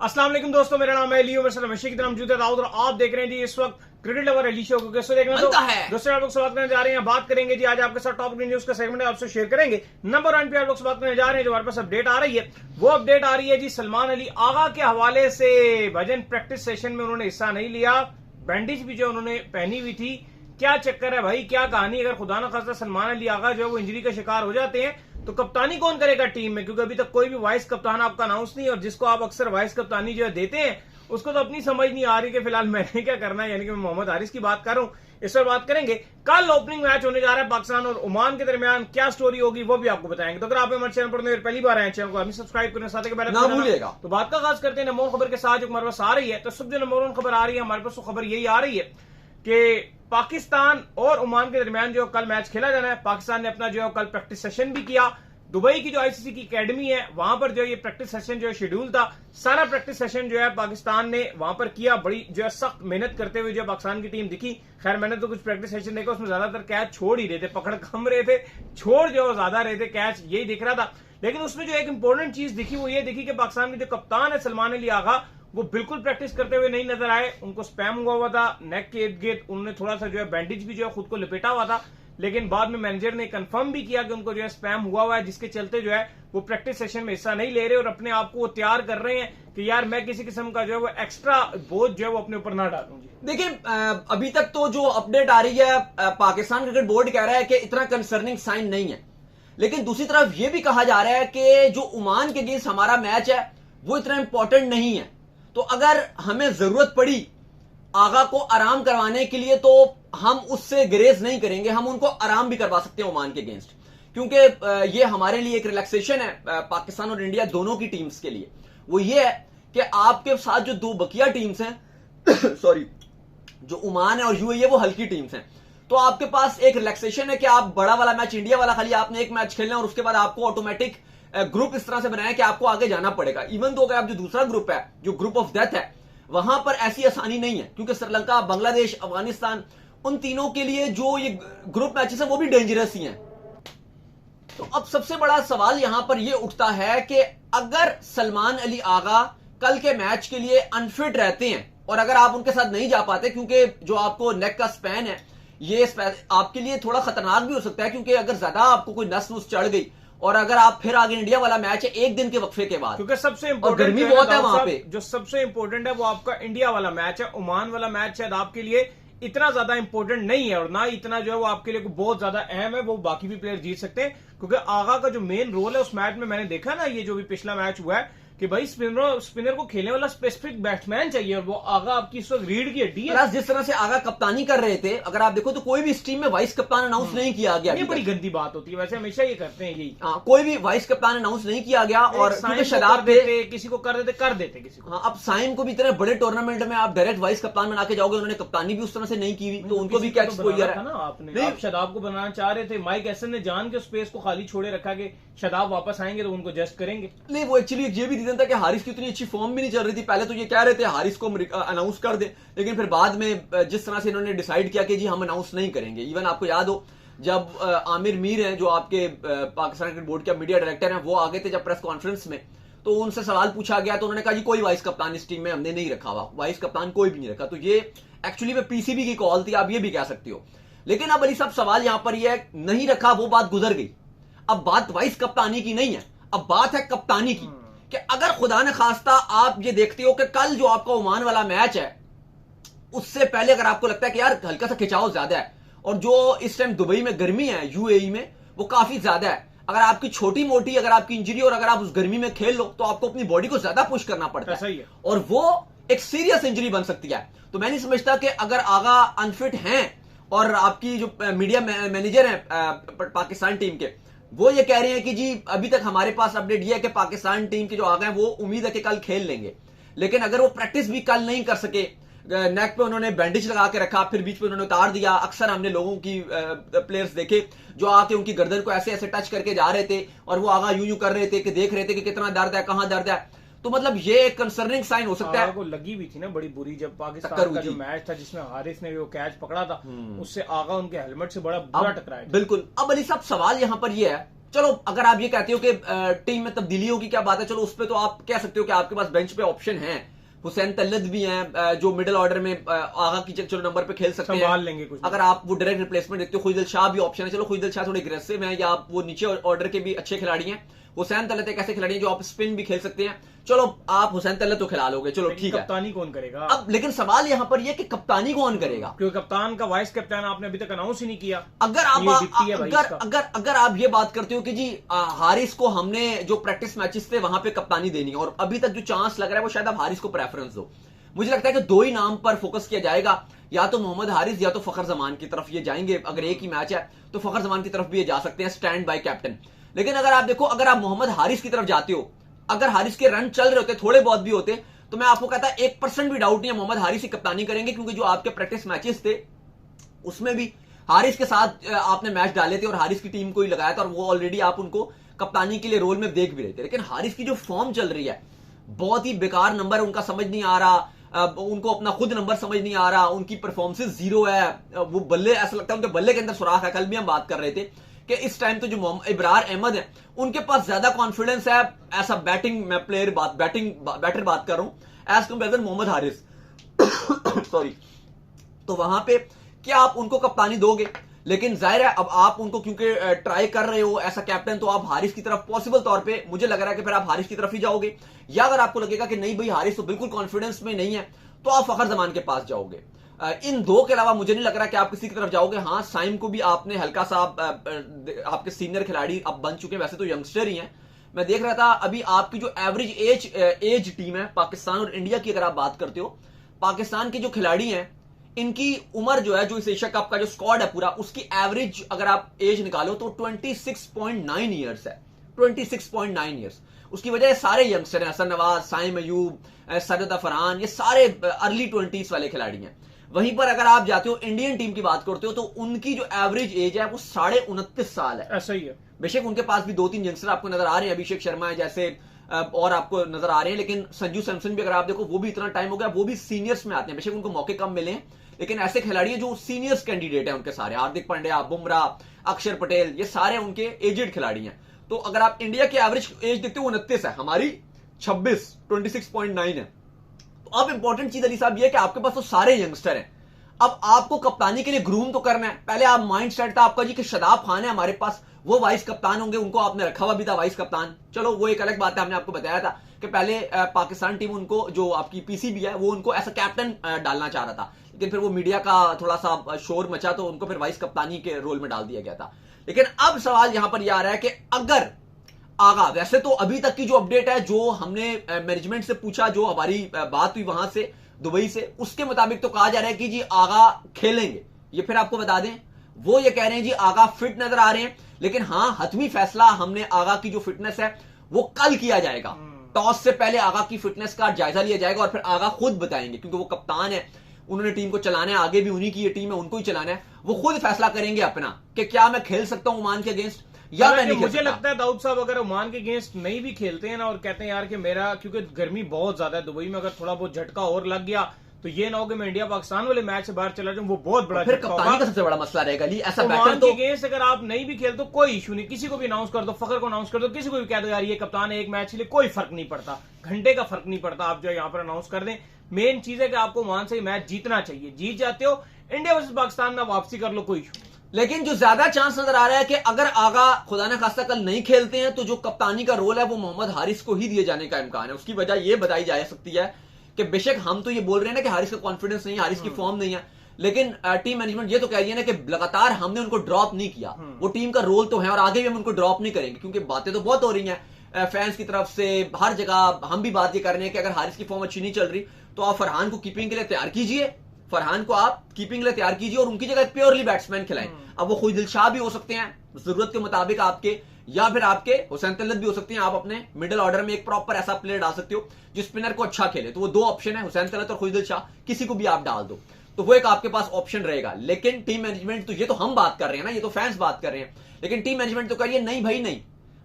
अस्सलाम वालेकुम दोस्तों, मेरा नाम है लियो मसल हमेशा की तरह मौजूद है दाऊद और आप देख रहे हैं जी इस वक्त क्रिकेट लवर अली शो को कैसे देखना तो दोस्तों आप लोग से बात करने जा रहे हैं। बात करेंगे जी आज आपके साथ टॉप न्यूज का सेगमेंट है, आपसे शेयर करेंगे। नंबर 1 पे आप लोग से बात करने जा रहे हैं, जो हमारे पास अपडेट आ रही है वो अपडेट आ रही है जी सलमान अली आगा के हवाले से। भजन प्रैक्टिस सेशन में उन्होंने हिस्सा नहीं लिया, बैंडेज भी जो उन्होंने पहनी हुई थी। क्या चक्कर है भाई, क्या कहानी? अगर खुदा ना खास्ता सलमान अली आगा जो है वो इंजरी का शिकार हो जाते हैं तो कप्तानी कौन करेगा टीम में? क्योंकि अभी तक कोई भी वाइस कप्तान आपका अनाउंस नहीं है, और जिसको आप अक्सर वाइस कप्तानी जो है देते हैं उसको तो अपनी समझ नहीं आ रही कि फिलहाल मैंने क्या करना है। यानी कि मैं मोहम्मद हारिस की बात कर रहा हूं। इस पर बात करेंगे। कल ओपनिंग मैच होने जा रहा है पाकिस्तान और ओमान के दरमियान, क्या स्टोरी होगी वो भी आपको बताएंगे। तो अगर आप हमारे चैनल पर पहली बार आए, चैनल को अभी सब्सक्राइब करने साथ ना भूलिएगा। तो बात का आगाज करते हैं नंबर खबर के साथ जो हमारे पास आ रही है। तो सब जो नंबर 1 खबर आ रही है हमारे पास, वो खबर यही आ रही है कि पाकिस्तान और ओमान के दरमियान जो कल मैच खेला जाना है। पाकिस्तान ने अपना जो है कल प्रैक्टिस सेशन भी किया। दुबई की जो आईसीसी की एकेडमी है वहां पर जो ये प्रैक्टिस सेशन जो शेड्यूल था, सारा प्रैक्टिस सेशन जो है पाकिस्तान ने वहां पर किया। बड़ी जो है सख्त मेहनत करते हुए जो पाकिस्तान की टीम दिखी। खैर मैंने तो कुछ प्रैक्टिस सेशन देखा, उसमें ज्यादातर कैच छोड़ ही रहे थे, पकड़ कम रहे थे, छोड़ जो ज्यादा रहे थे, कैच यही दिख रहा था। लेकिन उसमें जो एक इंपॉर्टेंट चीज दिखी वो ये दिखी कि पाकिस्तान के जो कप्तान है सलमान अली आगा, वो बिल्कुल प्रैक्टिस करते हुए नहीं नजर आए। उनको स्पैम हुआ था नेक के इर्द गिर्द, उन्होंने थोड़ा सा जो है बैंडेज भी जो है खुद को लपेटा हुआ था। लेकिन बाद में मैनेजर ने कंफर्म भी किया कि उनको जो है स्पैम हुआ है, जिसके चलते जो है वो प्रैक्टिस सेशन में हिस्सा नहीं ले रहे और अपने आप को वो तैयार कर रहे हैं कि यार मैं किसी किस्म का जो है वो एक्स्ट्रा बोझ जो है वो अपने ऊपर ना डालूं। देखिए अभी तक तो जो अपडेट आ रही है, पाकिस्तान क्रिकेट बोर्ड कह रहा है कि इतना कंसर्निंग साइन नहीं है। लेकिन दूसरी तरफ यह भी कहा जा रहा है कि जो ओमान के अगेंस्ट हमारा मैच है वो इतना इंपॉर्टेंट नहीं है। तो अगर हमें जरूरत पड़ी आगा को आराम करवाने के लिए तो हम उससे ग्रेज नहीं करेंगे, हम उनको आराम भी करवा सकते हैं ओमान के अगेंस्ट, क्योंकि ये हमारे लिए एक रिलैक्सेशन है पाकिस्तान और इंडिया दोनों की टीम्स के लिए। वो ये है कि आपके साथ जो दो बकिया टीम्स हैं सॉरी, जो ओमान है और यूएई है, वो हल्की टीम्स हैं। तो आपके पास एक रिलैक्सेशन है कि आप बड़ा वाला मैच इंडिया वाला खाली आपने एक मैच खेलना है और उसके बाद आपको ऑटोमेटिक ग्रुप इस तरह से बनाया कि आपको आगे जाना पड़ेगा। इवन तो अगर आप जो दूसरा ग्रुप है, जो ग्रुप ऑफ डेथ है, वहां पर ऐसी आसानी नहीं है, क्योंकि श्रीलंका, बांग्लादेश, अफगानिस्तान, उन तीनों के लिए जो ये ग्रुप मैचेस हैं वो भी डेंजरस ही हैं। तो अब सबसे बड़ा सवाल यहां पर ये उठता है कि अगर सलमान अली आगा कल के मैच के लिए अनफिट रहते हैं और अगर आप उनके साथ नहीं जा पाते, क्योंकि जो आपको नेक का स्पैन है ये आपके लिए थोड़ा खतरनाक भी हो सकता है, क्योंकि अगर ज्यादा आपको कोई नस नुस चढ़ गई और अगर आप फिर आगे इंडिया वाला मैच है एक दिन के वक्फे के बाद, क्योंकि सबसे इंपॉर्टेंट गर्मी बहुत है वहां पे, जो सबसे इंपॉर्टेंट है वो आपका इंडिया वाला मैच है। ओमान वाला मैच शायद आपके लिए इतना ज्यादा इंपॉर्टेंट नहीं है और ना इतना जो है वो आपके लिए बहुत ज्यादा अहम है। वो बाकी भी प्लेयर जीत सकते हैं, क्योंकि आगा का जो मेन रोल है उस मैच में मैंने देखा ना, ये जो भी पिछला मैच हुआ है कि भाई स्पिनर को खेलने वाला स्पेसिफिक बैट्समैन चाहिए, और वो आगा आपकी इस वक्त रीढ़ की हड्डी है। जिस तरह से आगा कप्तानी कर रहे थे, अगर आप देखो तो कोई भी इस टीम में वाइस कप्तान अनाउंस नहीं किया गया। ये बड़ी गंदी बात होती है, वैसे हमेशा ये करते हैं यही। कोई भी वाइस कप्तान अनाउंस नहीं किया गया और शदाब देते, किसी को कर देते किसी को। अब साइम को भी इतने बड़े टूर्नामेंट में आप डायरेक्ट वाइस कप्तान बना के जाओगे, उन्होंने कप्तानी भी उस तरह से नहीं की हुई, तो उनको भी क्या एक्सपोजर है ना। आपने आप शदाब को बनाना चाह रहे थे, माइक एसन ने जान के स्पेस को खाली छोड़े रखा कि शदाब वापस आएंगे तो उनको जस्ट करेंगे। नहीं, वो एक्चुअली ये भी रीजन था कि हारिस की उतनी अच्छी फॉर्म भी नहीं चल रही थी। पहले तो ये कह रहे थे हारिस को अनाउंस कर दे, लेकिन फिर बाद में जिस तरह से इन्होंने डिसाइड किया कि जी हम अनाउंस नहीं करेंगे। इवन आपको याद हो जब आमिर मीर हैं जो आपके पाकिस्तान क्रिकेट बोर्ड के मीडिया डायरेक्टर हैं, वो आगे थे जब प्रेस कॉन्फ्रेंस में, तो उनसे सवाल पूछा गया तो उन्होंने कहा जी कोई वाइस कप्तान इस टीम में हमने नहीं रखा हुआ, वाइस कप्तान कोई भी नहीं रखा। तो ये एक्चुअली में पीसीबी की कॉल थी, आप ये भी कह सकते हो। लेकिन अब अली साहब सवाल यहां पर यह नहीं रखा, वो बात गुजर गई। अब बात वाइस कप्तानी की नहीं है, अब बात है कप्तानी की। कि अगर खुदा न खास्ता आप ये देखते हो कि कल जो आपका ओमान वाला मैच है उससे पहले अगर आपको लगता है कि यार हल्का सा खिंचाव ज्यादा है और जो इस टाइम दुबई में गर्मी है यूएई में वो काफी ज्यादा है, अगर आपकी छोटी मोटी अगर आपकी इंजरी और अगर आप उस गर्मी में खेल लो तो आपको अपनी बॉडी को ज्यादा पुश करना पड़ता है और वो एक सीरियस इंजरी बन सकती है। तो मैं नहीं समझता कि अगर आगा अनफिट हैं और आपकी जो मीडिया मैनेजर है पाकिस्तान टीम के, वो ये कह रहे हैं कि जी अभी तक हमारे पास अपडेट ये है कि पाकिस्तान टीम के जो आ गए वो उम्मीद है कि कल खेल लेंगे। लेकिन अगर वो प्रैक्टिस भी कल नहीं कर सके, नेक पे उन्होंने बैंडेज लगा के रखा, फिर बीच में उन्होंने उतार दिया। अक्सर हमने लोगों की प्लेयर्स देखे जो आके उनकी गर्दन को ऐसे ऐसे टच करके जा रहे थे और वो आगा यूं यूं कर रहे थे कि देख रहे थे कि कितना दर्द है, कहां दर्द है। तो मतलब ये एक कंसर्निंग साइन हो सकता है। को लगी भी थी ना बड़ी बुरी, जब पाकिस्तान का जो मैच था जिसमें हारिस ने वो कैच पकड़ा था, उससे आगा उनके हेलमेट से बड़ा बुरा टकराया। बिल्कुल। अब अली साहब सवाल यहां पर यह है चलो अगर आप ये कहते हो कि टीम में तब्दीलियों की क्या बात है, चलो उस पर तो आप कह सकते हो कि आपके पास बेंच पे ऑप्शन है, हुसैन तलत भी हैं जो मिडिल ऑर्डर में आगा की चलो नंबर पे खेल सकते हैं, लेंगे कुछ। अगर आप वो डायरेक्ट रिप्लेसमेंट देखते हो, खुईदिल शाह भी ऑप्शन है, चलो खुईदिल शाह थोड़े अग्रेसिव हैं या आप वो नीचे ऑर्डर के भी अच्छे खिलाड़ी हैं, हुसैन तलत एक ऐसे खिलाड़ी हैं जो आप स्पिन भी खेल सकते हैं, चलो आप हुसैन तलत तो खिला लोगे, चलो ठीक है। कप्तानी कौन करेगा अब लेकिन सवाल यहां पर यह कि कप्तानी कौन करेगा, क्योंकि कप्तान का वाइस कैप्टन आपने अभी तक अनाउंस ही नहीं किया। अगर आप ये बात करते हो कि जी हारिस को हमने जो प्रैक्टिस मैचेस थे वहां पे कप्तानी देनी है और अभी तक जो चांस लग रहा है वो शायद आप हारिस को प्रेफरेंस दो, मुझे लगता है कि दो ही नाम पर फोकस किया जाएगा, या तो मोहम्मद हारिस या तो फखर जमान की तरफ ये जाएंगे। अगर एक ही मैच है तो फखर जमान की तरफ भी ये जा सकते हैं स्टैंड बाय कैप्टन। लेकिन अगर आप देखो, अगर आप मोहम्मद हारिस की तरफ जाते हो, अगर हारिस के रन चल रहे होते, थोड़े बहुत भी होते, तो मैं आपको कहता 1% भी डाउट नहीं है मोहम्मद हारिस की कप्तानी करेंगे, क्योंकि जो आपके प्रैक्टिस मैचेस थे उसमें भी हारिस के साथ आपने मैच डाले थे और हारिस की टीम को ही लगाया था और वो ऑलरेडी आप उनको कप्तानी के लिए रोल में देख भी रहे थे। लेकिन हारिस की जो फॉर्म चल रही है बहुत ही बेकार नंबर उनका समझ नहीं आ रहा, उनको अपना खुद नंबर समझ नहीं आ रहा, उनकी परफॉर्मेंस जीरो है, वो बल्ले ऐसा लगता है उनके बल्ले के अंदर सुराख है। कल भी हम बात कर रहे थे कि इस टाइम तो जो इब्रार अहमद है उनके पास ज्यादा कॉन्फिडेंस है ऐसा बैटिंग मैं बैटर बात कर रहा हूं as compare Mohammad Haris sorry. तो वहां पे क्या आप उनको कप्तानी दोगे? लेकिन जाहिर है अब आप उनको क्योंकि ट्राई कर रहे हो ऐसा कैप्टन, तो आप हारिस की तरफ पॉसिबल तौर पे मुझे लग रहा है कि फिर आप हारिस की तरफ ही जाओगे, या अगर आपको लगेगा कि नहीं भाई हारिस तो बिल्कुल कॉन्फिडेंस में नहीं है तो आप फखर जमान के पास जाओगे। इन दो के अलावा मुझे नहीं लग रहा कि आप किसी की तरफ जाओगे। हाँ, साइम को भी आपने हल्का सा आपके सीनियर खिलाड़ी अब बन चुके हैं, वैसे तो यंगस्टर ही हैं। मैं देख रहा था अभी आपकी जो एवरेज एज टीम है पाकिस्तान और इंडिया की, अगर आप बात करते हो पाकिस्तान के जो खिलाड़ी हैं इनकी उम्र जो है, जो इस एशिया कप का जो स्क्वाड है पूरा, उसकी एवरेज अगर आप एज निकालो तो 26.9 ईयर्स है, 26.9 ईयर्स। उसकी वजह है सारे यंगस्टर हैं, हसन नवाज, साइम अयूब, सरदा फरहान, ये सारे अर्ली 20s वाले खिलाड़ी हैं। वहीं पर अगर आप जाते हो इंडियन टीम की बात करते हो तो उनकी जो एवरेज एज है वो 29.5 साल है। ऐसा ही है। बेशक उनके पास भी 2-3 यंगस्टर आपको नजर आ रहे हैं, अभिषेक शर्मा है जैसे और आपको नजर आ रहे हैं, लेकिन संजू सैमसन भी अगर आप देखो वो भी इतना टाइम हो गया, वो भी सीनियर्स में आते हैं। बेशक उनको मौके कम मिले हैं, लेकिन ऐसे खिलाड़ी हैं जो सीनियर्स कैंडिडेट हैं उनके सारे, हार्दिक पांड्या, बुमराह, अक्षर पटेल, ये सारे उनके एजेड खिलाड़ी हैं। तो अगर आप इंडिया की एवरेज एज देखते हो 29 है, हमारी 26.9 है। तो अब इंपॉर्टेंट चीज अली साहब ये कि आपके पास तो सारे यंगस्टर हैं, अब आपको कप्तानी के लिए ग्रूम तो करना है। पहले आप माइंड सेट था आपका जी कि शदाब खान है हमारे पास, वो वाइस कप्तान होंगे, उनको आपने रखा हुआ भी था वाइस कप्तान। चलो वो एक अलग बात है, हमने आपको बताया था कि पहले पाकिस्तान टीम उनको, जो आपकी पीसीबी है, वो उनको ऐसा कैप्टन डालना चाह रहा था, लेकिन फिर वो मीडिया का थोड़ा सा शोर मचा तो उनको फिर वाइस कप्तानी के रोल में डाल दिया गया था। लेकिन अब सवाल यहां पर यह आ रहा है कि अगर आगा, वैसे तो अभी तक की जो अपडेट है, जो हमने मैनेजमेंट से पूछा, जो हमारी बात हुई वहां से दुबई से, उसके मुताबिक तो कहा जा रहा है कि जी आगा खेलेंगे। ये फिर आपको बता दें, वो ये कह रहे हैं जी आगा फिट नजर आ रहे हैं, लेकिन हाँ हतमी फैसला हमने आगा की जो फिटनेस है वो कल किया जाएगा। टॉस से पहले आगा की फिटनेस का जायजा लिया जाएगा और फिर आगा खुद बताएंगे, क्योंकि वो कप्तान है, उन्होंने टीम को चलाना है, आगे भी उन्हीं की ये टीम है, उनको ही चलाना है। वो खुद फैसला करेंगे अपना कि क्या मैं खेल सकता हूं ओमान के अगेंस्ट या मैं नहीं। मुझे लगता है दाऊद साहब अगर ओमान के अगेंस्ट नहीं भी खेलते हैं ना और कहते हैं यार कि मेरा, क्योंकि गर्मी बहुत ज्यादा है दुबई में, अगर थोड़ा बहुत झटका और लग गया तो ये ना हो कि मैं इंडिया पाकिस्तान वाले मैच से बाहर चला जाऊं, वो बहुत बड़ा फिर कप्तानी का सबसे बड़ा मसला रहेगा। ऐसा बैटर तो अगेंस्ट अगर आप नहीं भी खेलते तो कोई इशू नहीं, किसी को भी अनाउंस कर दो, फखर को अनाउंस कर दो, किसी को भी कह दो यार ये कप्तान है एक मैच के लिए, कोई फर्क नहीं पड़ता, घंटे का फर्क नहीं पड़ता, आप जो यहाँ पर अनाउंस कर दें। मेन चीज है कि आपको वहां से मैच जीतना चाहिए, जीत जाते हो इंडिया वर्सेस पाकिस्तान में वापसी कर लो, कोई इशू। लेकिन जो ज्यादा चांस नजर आ रहा है कि अगर आगा खुदा न खास्ता कल नहीं खेलते हैं तो जो कप्तानी का रोल है वो मोहम्मद हारिस को ही दिए जाने का इम्कान है। उसकी वजह यह बताई जा सकती है कि बेशक हम तो ये बोल रहे हैं ना कि हारिस का कॉन्फिडेंस नहीं है, हारिस की फॉर्म नहीं है, लेकिन टीम मैनेजमेंट ये तो कह रही है ना कि लगातार हमने उनको ड्रॉप नहीं किया, वो टीम का रोल तो है और आगे भी हम उनको ड्रॉप नहीं करेंगे, क्योंकि बातें तो बहुत हो रही हैं फैंस की तरफ से, हर जगह हम भी बात ये कर रहे हैं कि अगर हारिस की फॉर्म अच्छी नहीं चल रही तो आप फरहान को कीपिंग के लिए तैयार कीजिए, फरहान को आप कीपिंग के लिए तैयार कीजिए और उनकी जगह प्योरली बैट्समैन खिलाएं। अब वो खुईदिल शाह भी हो सकते हैं जरूरत के मुताबिक आपके, या फिर आपके हुसैन तलत भी हो सकते हैं। आप अपने मिडिल ऑर्डर में एक प्रॉपर ऐसा प्लेयर डाल सकते हो जो स्पिनर को अच्छा खेले, तो वो दो ऑप्शन है, हुसैन तलत और खुईदिल शाह, किसी को भी आप डाल दो तो वो एक आपके पास ऑप्शन रहेगा। लेकिन टीम मैनेजमेंट, तो ये तो हम बात कर रहे हैं ना, ये तो फैंस बात कर रहे हैं, लेकिन टीम मैनेजमेंट तो करिए नहीं भाई नहीं,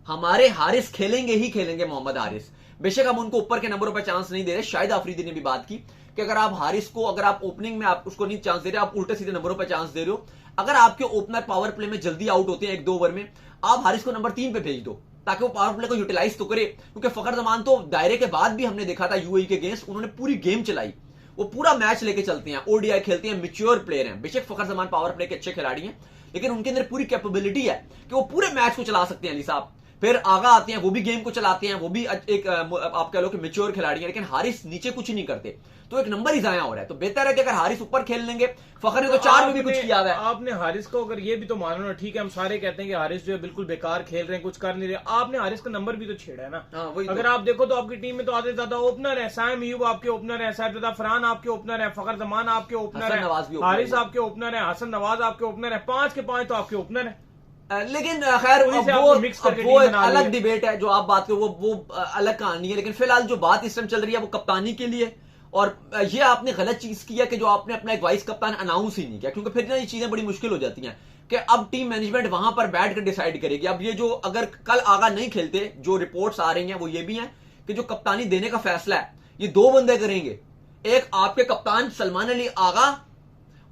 हमारे हारिस खेलेंगे ही खेलेंगे, मोहम्मद हारिस। बेशक हम उनको ऊपर के नंबरों पर चांस नहीं दे रहे, शायद आफरीदी ने भी बात की कि अगर आप हारिस को, अगर आप ओपनिंग में आप उसको नहीं चांस दे रहे, आप उल्टे सीधे नंबरों पर चांस दे रहे हो, अगर आपके ओपनर पावर प्ले में जल्दी आउट होते हैं 1-2 ओवर में, आप हारिस को नंबर 3 पे भेज दो ताकि वो पावर प्ले को यूटिलाइज तो करे, क्योंकि फखर जमान तो दायरे के बाद भी हमने देखा था यूएई के अगेंस्ट उन्होंने पूरी गेम चलाई, वो पूरा मैच लेके चलते हैं, ओडीआई खेलते हैं, मैच्योर प्लेयर हैं। बेशक फखर जमान पावर प्ले के अच्छे खिलाड़ी हैं, लेकिन उनके अंदर पूरी कैपेबिलिटी है कि वो पूरे मैच को चला सकते हैं अली साहब। फिर आगा आते हैं, वो भी गेम को चलाते हैं, वो भी एक आप कह लो कि मैच्योर खिलाड़ी है, लेकिन हारिस नीचे कुछ नहीं करते, तो एक नंबर ही जाया हो रहा है। तो बेहतर है कि अगर हारिस ऊपर खेल लेंगे, फखर ने तो 4 में भी कुछ किया है। आपने हारिस को अगर ये भी तो मानो ना, ठीक है हम सारे कहते हैं कि हारिस जो है बिल्कुल बेकार खेल रहे हैं, कुछ कर नहीं रहे, आपने हारिस का नंबर भी तो छेड़ा है ना। अगर आप देखो तो आपकी टीम में तो आधे ज्यादा ओपनर है, साइम अयूब आपके ओपनर है, साहिबजादा फरहान आपके ओपनर है, फखर जमान आपके ओपनर है, हारिस आपके ओपनर है, हसन नवाज आपके ओपनर है, 5 के 5 तो आपके ओपनर है। लेकिन खैर वो एक अलग डिबेट है, जो आप बात करो वो अलग कहानी है। लेकिन फिलहाल जो बात इस टाइम चल रही है वो कप्तानी के लिए, और ये आपने गलत चीज की है कि जो आपने अपना एक वाइस कप्तान अनाउंस ही नहीं किया, क्योंकि फिर ना ये चीजें बड़ी मुश्किल हो जाती हैं कि अब टीम मैनेजमेंट वहां पर बैठ कर डिसाइड करेगी। अब ये जो अगर कल आगा नहीं खेलते, जो रिपोर्ट्स आ रही हैं वो ये भी हैं कि जो कप्तानी देने का फैसला है ये 2 बंदे करेंगे, एक आपके कप्तान सलमान अली आगा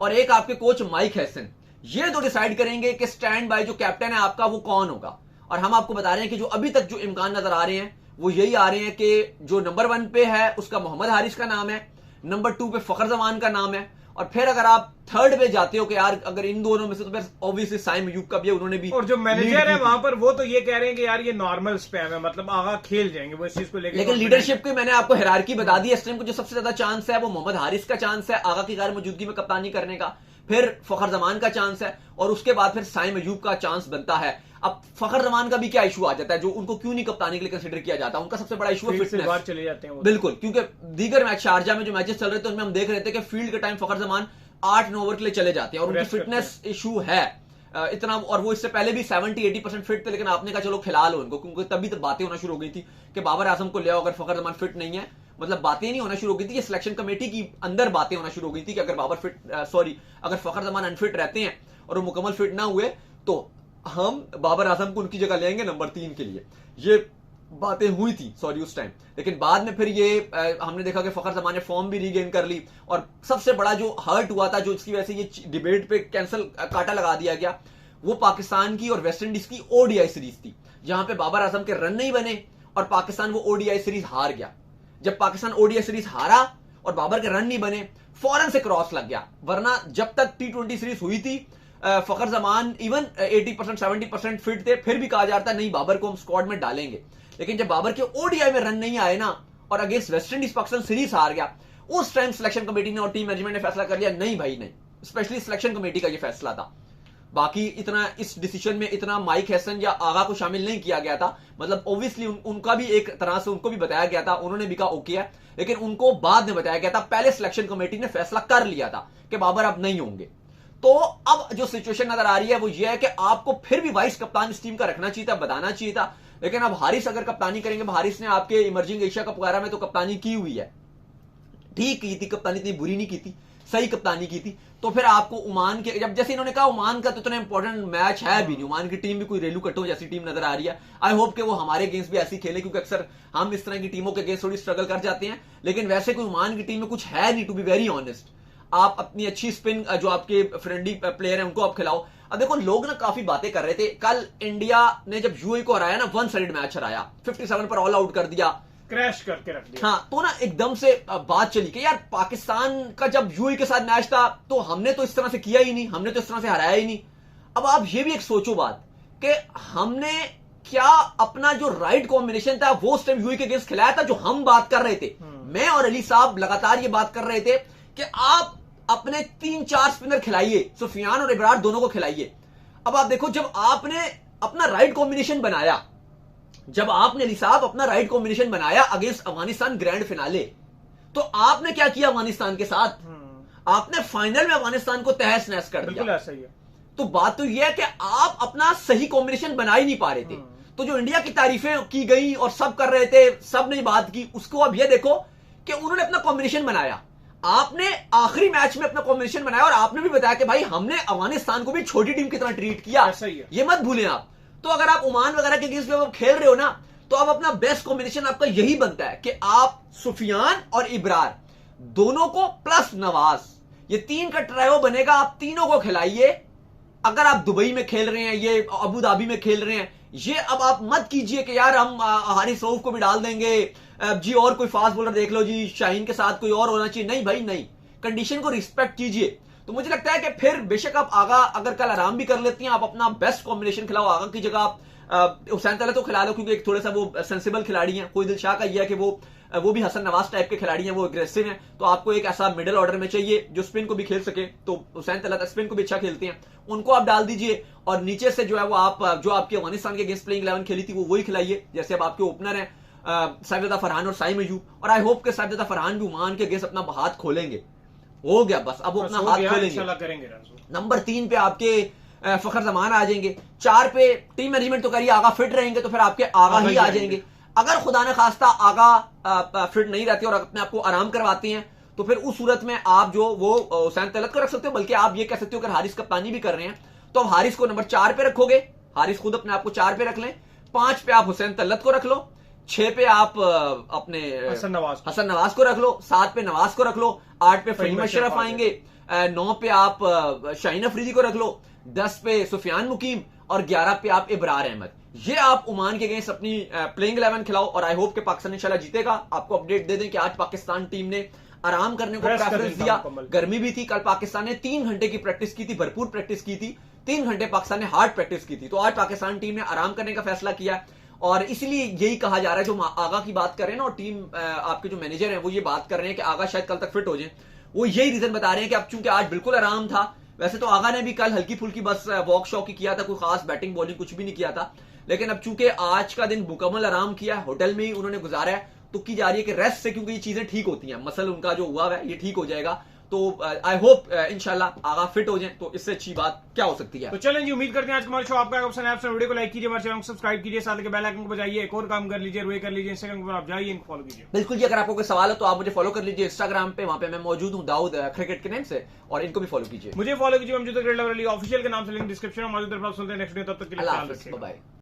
और एक आपके कोच माइक हैसन। ये तो डिसाइड करेंगे कि स्टैंड बाय जो कैप्टन है आपका वो कौन होगा। और हम आपको बता रहे हैं कि जो अभी तक जो इम्कान नजर आ रहे हैं वो यही आ रहे हैं कि जो नंबर 1 पे है उसका मोहम्मद हारिस का नाम है, नंबर 2 पे फखर जमान का नाम है, और फिर अगर आप 3rd पे जाते हो कि यार अगर इन दोनों में से, तो फिर ऑब्वियसली साइम अयूब का भी उन्होंने भी, और जो मैनेजर है वहां पर वो तो ये कह रहे हैं कि यार ये नॉर्मल स्पैम है, मतलब आगा खेल जाएंगे वो इस चीज को लेकर। लेकिन लीडरशिप की मैंने आपको हिरार्की बता दी। इस टाइम को जो सबसे ज्यादा चांस है वो मोहम्मद हारिस का चांस है आगा की गैर मौजूदगी में कप्तानी करने का, फिर फखर जमान का चांस है, और उसके बाद फिर साइम अयूब का चांस बनता है। अब फखर जमान का भी क्या इशू आ जाता है, जो उनको क्यों नहीं कप्तानी के लिए कंसीडर किया जाता, उनका सबसे बड़ा इशू है फिटनेस। चले जाते हैं बिल्कुल, क्योंकि दीगर मैच शारजा में जो मैचेस चल रहे थे उनमें हम देख रहे थे कि फील्ड के टाइम फखर जमान 8-9 ओवर के लिए चले जाते हैं, और उनकी फिटनेस इशू है इतना, और वो इससे पहले भी 70-80% फिट थे, लेकिन आपने कहा चलो खिला लो उनको, क्योंकि तभी तो बातें होना शुरू हो गई थी कि बाबर आजम को ले आओ अगर फखर जमान फिट नहीं है। मतलब बातें नहीं होना शुरू हो गई थी, ये सिलेक्शन कमेटी की अंदर बातें होना शुरू हो गई थी कि अगर अगर फखर जमान अनफिट रहते हैं और वो मुकम्मल फिट ना हुए तो हम बाबर आजम को उनकी जगह लेंगे नंबर 3 के लिए। ये बातें हुई थी उस टाइम, लेकिन बाद में फिर ये हमने देखा कि फखर जमान ने फॉर्म भी रीगेन कर ली, और सबसे बड़ा जो हर्ट हुआ था, जो इसकी वजह से ये डिबेट पे कैंसिल काटा लगा दिया गया, वो पाकिस्तान की और वेस्ट इंडीज की ओडीआई सीरीज थी, जहां पे बाबर आजम के रन नहीं बने और पाकिस्तान वो ओडीआई सीरीज हार गया। जब पाकिस्तान ओडीआई सीरीज हारा और बाबर के रन नहीं बने, फौरन से क्रॉस लग गया, वरना जब तक T20 सीरीज हुई थी फखर जमान इवन 80% 70% फिट थे, फिर भी कहा जाता नहीं बाबर को हम स्क्वाड में डालेंगे। लेकिन जब बाबर के ओडीआई में रन नहीं आए ना, और against West Indies Pakistan series हार गया, उस टाइम सिलेक्शन कमेटी ने और टीम मैनेजमेंट ने फैसला कर लिया नहीं भाई नहीं, स्पेशली सिलेक्शन कमेटी का ये फैसला था। बाकी इतना इस डिसीजन में इतना माइक हैसन या आगा को शामिल नहीं किया गया था, मतलब ऑब्वियसली उनका भी एक तरह से उनको भी बताया गया था, उन्होंने भी कहा ओके है, लेकिन उनको बाद में बताया गया था, पहले सिलेक्शन कमेटी ने फैसला कर लिया था कि बाबर अब नहीं होंगे। तो अब जो सिचुएशन नजर आ रही है वो ये है कि आपको फिर भी वाइस कप्तान इस टीम का रखना चाहिए था, बताना चाहिए था, लेकिन अब हारिस अगर कप्तानी करेंगे, हारिस ने आपके इमर्जिंग एशिया कप वगैरह में तो कप्तानी की हुई है, ठीक की थी कप्तानी, इतनी बुरी नहीं की थी, सही कप्तानी की थी। तो फिर आपको ओमान के, जब जैसे इन्होंने कहा ओमान का तो इतना इंपॉर्टेंट मैच है भी नहीं, ओमान की टीम भी कोई रेलू कट्टो जैसी टीम नजर आ रही है। आई होप कि वो हमारे अगेंस्ट भी ऐसी खेले, क्योंकि अक्सर हम इस तरह की टीमों के अगेंस्ट थोड़ी स्ट्रगल कर जाते हैं, लेकिन वैसे कोई ओमान की टीम में कुछ है नहीं, टू बी वेरी ऑनेस्ट। आप अपनी अच्छी स्पिन जो आपके फ्रेंडली प्लेयर है उनको आप खिलाओ। अब देखो लोग ना काफी बातें कर रहे थे, कल इंडिया ने जब यूएई को हराया ना, 1 साइड मैच हराया, 57 पर ऑल आउट कर दिया, क्रैश करके रख दिया। हाँ, तो ना एकदम से बात चली कि यार पाकिस्तान का जब यूएई के साथ मैच था तो हमने तो इस तरह से किया ही नहीं, हमने तो इस तरह से हराया ही नहीं। अब आप ये भी एक सोचो बात कि हमने क्या अपना जो राइट कॉम्बिनेशन था वो उस टाइम यूएई के अगेंस्ट खिलाया था, जो हम बात कर रहे थे, मैं और अली साहब लगातार ये बात कर रहे थे कि आप अपने 3-4 स्पिनर खिलाइए, सुफियान और इब्रार दोनों को खिलाइए। अब आप देखो जब आपने अपना राइट कॉम्बिनेशन बनाया, जब आपने अली साहब अपना राइट कॉम्बिनेशन बनाया अगेंस्ट अफगानिस्तान ग्रैंड फिनाले, तो आपने क्या किया अफगानिस्तान के साथ, आपने फाइनल में अफगानिस्तान को तहस नहस कर दिया। ऐसा ही है। तो बात तो यह है कि आप अपना सही कॉम्बिनेशन बना ही नहीं पा रहे थे। तो जो इंडिया की तारीफें की गई और सब कर रहे थे, सब ने बात की, उसको अब यह देखो कि उन्होंने अपना कॉम्बिनेशन बनाया, आपने आखिरी मैच में अपना कॉम्बिनेशन बनाया, और आपने भी बताया कि भाई हमने अफगानिस्तान को भी छोटी टीम की तरह ट्रीट किया। ऐसा ही है। ये मत भूलें आप। तो अगर आप ओमान वगैरह के अगेंस्ट में खेल रहे हो ना, तो अब अपना बेस्ट कॉम्बिनेशन आपका यही बनता है कि आप सुफियान और इब्रार दोनों को प्लस नवाज, ये 3 का ट्रायो बनेगा, आप तीनों को खिलाइए, अगर आप दुबई में खेल रहे हैं, ये अबू धाबी में खेल रहे हैं, ये अब आप मत कीजिए कि यार हम हारिस रऊफ को भी डाल देंगे जी, और कोई फास्ट बॉलर देख लो जी, शाहीन के साथ कोई और होना चाहिए। नहीं भाई नहीं, कंडीशन को रिस्पेक्ट कीजिए। तो मुझे लगता है कि फिर बेशक आप आगा अगर कल आराम भी कर लेती हैं, आप अपना बेस्ट कॉम्बिनेशन खिलाओ, आगा की जगह आप हुसैन तलत तो खिला लो, क्योंकि एक थोड़ा सा वो सेंसिबल खिलाड़ी हैं। कोई दिलशाह का ये है कि वो भी हसन नवाज टाइप के खिलाड़ी हैं, वो एग्रेसिव हैं। तो आपको एक ऐसा मिडिल ऑर्डर में चाहिए जो स्पिन को भी खेल सके, तो हुसैन तलत स्पिन को भी अच्छा खेलते हैं, उनको आप डाल दीजिए। और नीचे से जो है वो आप जो आपकी अफगानिस्तान के अगेंस्ट प्लेइंग 11 खेली थी वो वही खिलाइए। जैसे अब आपके ओपनर हैं साइफजदा फरहान और साइम अयूब, और आई होप के साइफजदा फरहान भी ओमान के अगेंस्ट अपना हाथ खोलेंगे। हो गया बस, अब वो अपना हाथ खोलेंगे। नंबर 3 पे आपके फखर जमान आ जाएंगे। 4 पे टीम मैनेजमेंट तो करिए, आगा फिट रहेंगे तो फिर आपके आगा ही आ जाएंगे। अगर खुदा न खास्ता आगा फिट नहीं रहते और अपने आपको आराम करवाते हैं, तो फिर उस सूरत में आप जो वो हुसैन तलत को रख सकते हो, बल्कि आप ये कह सकते हो अगर हारिस कप्तानी भी कर रहे हैं तो आप हारिस को नंबर 4 पे रखोगे, हारिस खुद अपने आप को 4 पे रख लें। 5 पे आप हुसैन तलत को रख लो, 6 पे आप अपने हसन नवाज को रख लो, 7 पे नवाज को रख लो, 8 पे फहीम अशरफ आएंगे, 9 पे आप शाहीन अफरीदी को रख लो, 10 पे सुफियान मुकीम और 11 पे आप इब्रार अहमद। ये आप ओमान के अगेंस्ट अपनी प्लेइंग 11 खिलाओ, और आई होप कि पाकिस्तान इंशाल्लाह जीतेगा। आपको अपडेट दे दें कि आज पाकिस्तान टीम ने आराम करने को प्रेफरेंस दिया, गर्मी भी थी। कल पाकिस्तान ने 3 घंटे की प्रैक्टिस की थी, भरपूर प्रैक्टिस की थी, 3 घंटे पाकिस्तान ने हार्ड प्रैक्टिस की थी। तो आज पाकिस्तान टीम ने आराम करने का फैसला किया, और इसलिए यही कहा जा रहा है, जो आगा की बात कर रहे हैं ना, और टीम आपके जो मैनेजर हैं वो ये बात कर रहे हैं कि आगा शायद कल तक फिट हो जाए। वो यही रीजन बता रहे हैं कि अब चूंकि आज बिल्कुल आराम था, वैसे तो आगा ने भी कल हल्की फुल्की बस वॉक शॉक ही किया था, कोई खास बैटिंग बॉलिंग कुछ भी नहीं किया था, लेकिन अब चूंकि आज का दिन मुकम्मल आराम किया, होटल में ही उन्होंने गुजारा है, तो की जा रही है कि रेस्ट से, क्योंकि ये चीजें ठीक होती हैं, मसल उनका जो हुआ है ये ठीक हो जाएगा। तो आई होप इंशाल्लाह आगा फिट हो जाए, तो इससे अच्छी बात क्या हो सकती है। तो चलें जी, उम्मीद करते हैं आज का हमारा शो आपका पसंद है। आपसे वीडियो को लाइक कीजिए, हमारे चैनल को सब्सक्राइब कीजिए, साथ के बेल आइकन को बजाइए, एक और काम कर लीजिए, वे कर लीजिए, इंस्टाग्राम पर आप जाइए, इनको फॉलो कीजिए। बिल्कुल जी, अगर आपको कोई सवाल है तो आप मुझे फॉलो कर लीजिए इंस्टाग्राम पे, वहां पे मैं मौजूद हूँ दाऊद क्रिकेट के नेम से, और इनको भी फॉलो कीजिए। मुझे फॉलो कीजिए, हम जो क्रिकेट लवर ऑफिशियल के नाम से लिंक डिस्क्रिप्शन में मौजूद है। सुनते हैं नेक्स्ट वीडियो, तब तक के लिए बाय।